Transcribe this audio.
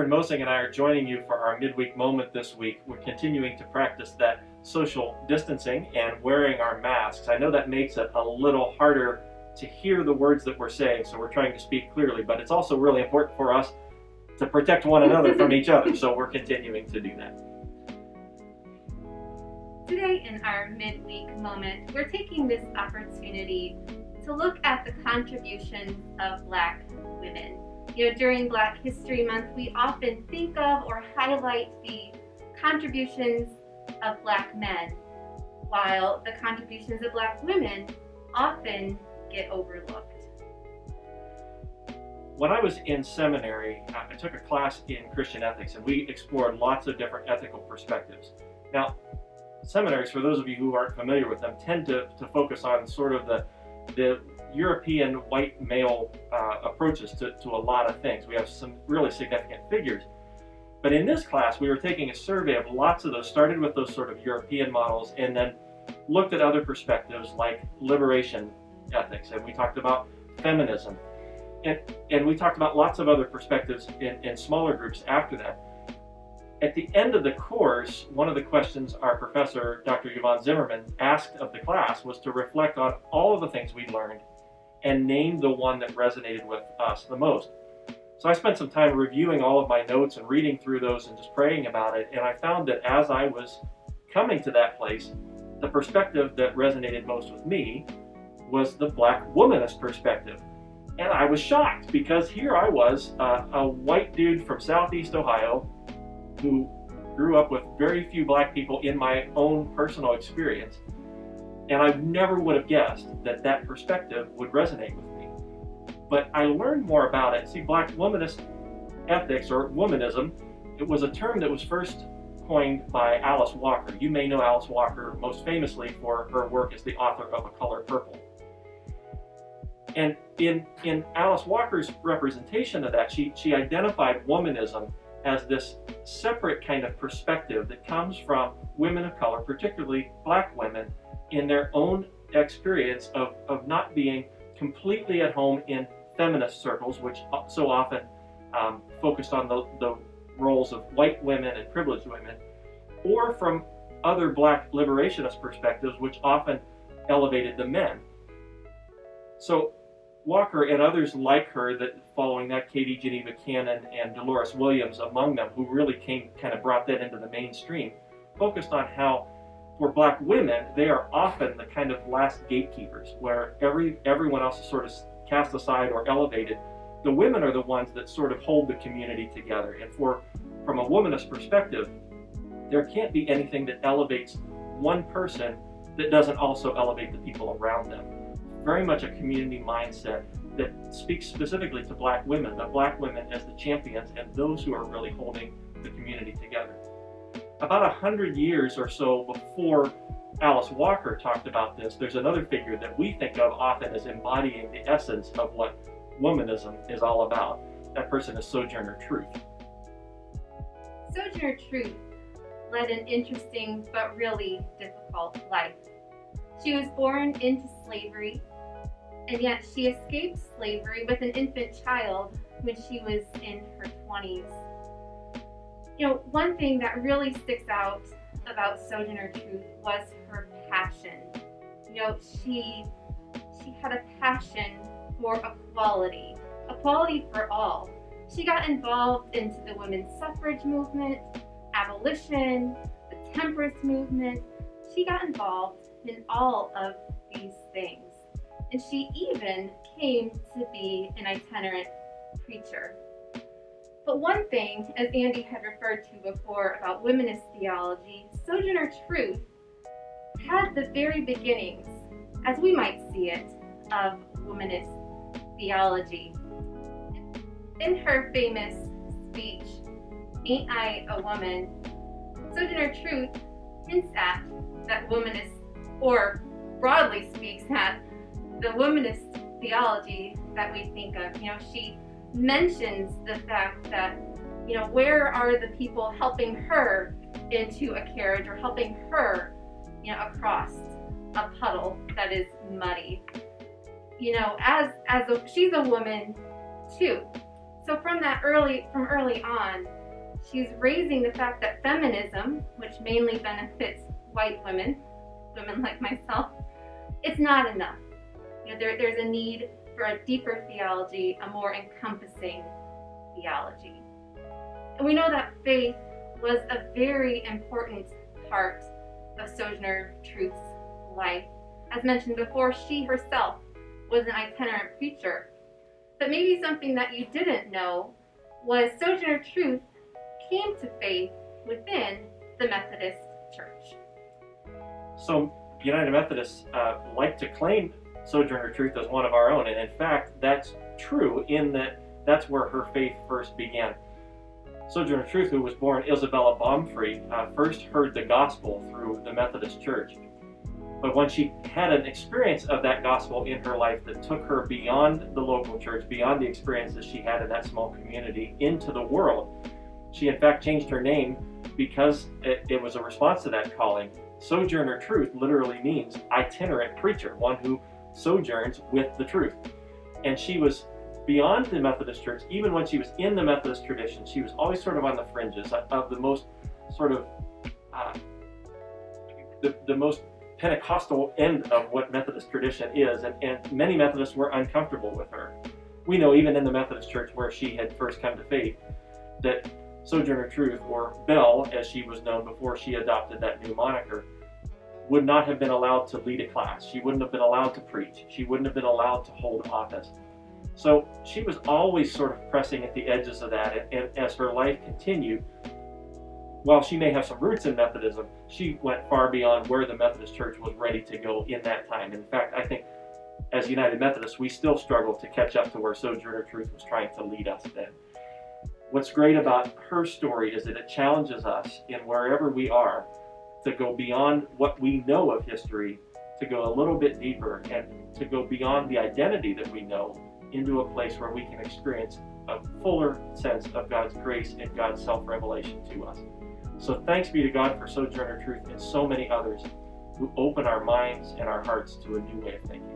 Reverend Moseng and I are joining you for our midweek moment this week. We're continuing to practice that social distancing and wearing our masks. I know that makes it a little harder to hear the words that we're saying, so we're trying to speak clearly, but it's also really important for us to protect one another from each other, so we're continuing to do that. Today in our midweek moment, we're taking this opportunity to look at the contributions of Black women. During Black History Month, we often think of or highlight the contributions of Black men, while the contributions of Black women often get overlooked. When I was in seminary, I took a class in Christian ethics, and we explored lots of different ethical perspectives. Now, seminaries, for those of you who aren't familiar with them, tend to focus on sort of the European white male approaches to a lot of things. We have some really significant figures. But in this class, we were taking a survey of lots of those, started with those sort of European models, and then looked at other perspectives like liberation ethics, and we talked about feminism. And we talked about lots of other perspectives in smaller groups after that. At the end of the course, one of the questions our professor, Dr. Yvonne Zimmerman, asked of the class was to reflect on all of the things we learned and name the one that resonated with us the most. So I spent some time reviewing all of my notes and reading through those and just praying about it, and I found that as I was coming to that place, the perspective that resonated most with me was the Black womanist perspective. And I was shocked, because here I was, a white dude from Southeast Ohio who grew up with very few Black people in my own personal experience. And I never would have guessed that that perspective would resonate with me. But I learned more about it. See, Black womanist ethics, or womanism, it was a term that was first coined by Alice Walker. You may know Alice Walker most famously for her work as the author of A Color Purple. And in Alice Walker's representation of that, she identified womanism as this separate kind of perspective that comes from women of color, particularly Black women, in their own experience of not being completely at home in feminist circles, which so often focused on the roles of white women and privileged women, or from other Black liberationist perspectives, which often elevated the men. So Walker and others like her, that following that, Katie Geneva Cannon and Dolores Williams among them, who really brought that into the mainstream, focused on how for Black women, they are often the kind of last gatekeepers, where everyone else is sort of cast aside or elevated. The women are the ones that sort of hold the community together. And from a womanist perspective, there can't be anything that elevates one person that doesn't also elevate the people around them. Very much a community mindset that speaks specifically to Black women, but Black women as the champions and those who are really holding the community together. About 100 years or so before Alice Walker talked about this, there's another figure that we think of often as embodying the essence of what womanism is all about. That person is Sojourner Truth. Sojourner Truth led an interesting but really difficult life. She was born into slavery, and yet she escaped slavery with an infant child when she was in her 20s. One thing that really sticks out about Sojourner Truth was her passion. She had a passion for equality for all. She got involved into the women's suffrage movement, abolition, the temperance movement. She got involved in all of these things. And she even came to be an itinerant preacher. But one thing, as Andy had referred to before about womanist theology, Sojourner Truth had the very beginnings, as we might see it, of womanist theology. In her famous speech, "Ain't I a Woman?" Sojourner Truth hints at that womanist, or broadly speaks at the womanist theology that we think of. She mentions the fact that, where are the people helping her into a carriage or helping her, across a puddle that is muddy. She's a woman too. So from early on, she's raising the fact that feminism, which mainly benefits white women like myself, it's not enough. There's a need for a deeper theology, a more encompassing theology. And we know that faith was a very important part of Sojourner Truth's life. As mentioned before, she herself was an itinerant preacher. But maybe something that you didn't know was Sojourner Truth came to faith within the Methodist Church. So United Methodists like to claim Sojourner Truth as one of our own, and in fact that's true in that that's where her faith first began. Sojourner Truth, who was born Isabella Baumfree, first heard the gospel through the Methodist Church. But when she had an experience of that gospel in her life that took her beyond the local church, beyond the experiences she had in that small community, into the world, she in fact changed her name because it was a response to that calling. Sojourner Truth literally means itinerant preacher, one who sojourns with the truth. And she was beyond the Methodist Church. Even when she was in the Methodist tradition, she was always sort of on the fringes of the most sort of the most Pentecostal end of what Methodist tradition is, and many Methodists were uncomfortable with her. We know even in the Methodist Church where she had first come to faith that Sojourner Truth, or Belle as she was known before she adopted that new moniker, would not have been allowed to lead a class. She wouldn't have been allowed to preach. She wouldn't have been allowed to hold office. So she was always sort of pressing at the edges of that, and as her life continued, while she may have some roots in Methodism, she went far beyond where the Methodist Church was ready to go in that time. In fact, I think as United Methodists, we still struggle to catch up to where Sojourner Truth was trying to lead us then. What's great about her story is that it challenges us in wherever we are to go beyond what we know of history, to go a little bit deeper, and to go beyond the identity that we know into a place where we can experience a fuller sense of God's grace and God's self-revelation to us. So thanks be to God for Sojourner Truth and so many others who open our minds and our hearts to a new way of thinking.